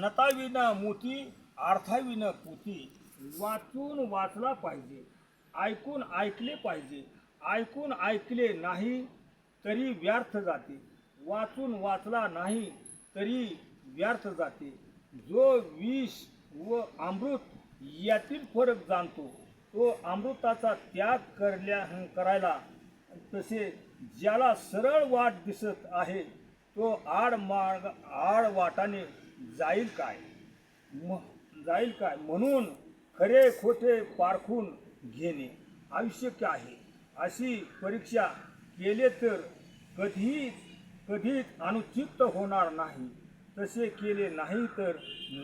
नताविना मोती अर्थाविना पोती. वाचून वाचला पाहिजे, ऐकून ऐकले पाहिजे. ऐकून ऐकले नाही तरी व्यर्थ जाते, वाचून वाचला नाही तरी व्यर्थ जाते. जो विष व अमृत यातील फरक जाणतो तो अमृताचा त्याग करायला, तसे ज्याला सरळ वाट दिसत आहे तो आड वाटाने जाईल काय म्हणून खरे खोटे पारखून घेणे आवश्यक आहे. अशी परीक्षा केले तर कधीच अनुचित होणार नाही. तसे केले नाही तर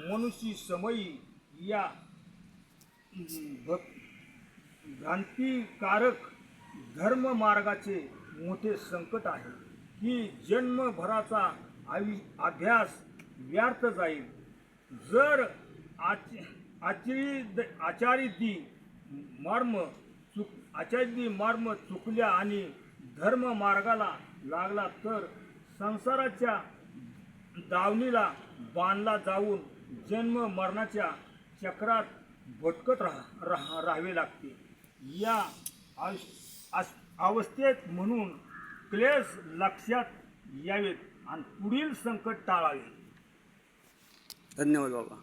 मनुष्य समयी या भ्रांतिकारक धर्म मार्गाचे मोठे संकट आहे की जन्मभराचा अभ्यास व्यर्थ जाईल. जर आचार्यदी मर्म चुकल्या आणि धर्म मार्गाला लागला तर संसाराच्या दावणीला बांधला जाऊन जन्म मरणाच्या चक्रात भटकत राहावे लागते. या अवस्थेत म्हणून क्लेश लक्षात यावेत आणि पुढील संकट टाळावे. धन्यवाद बाबा.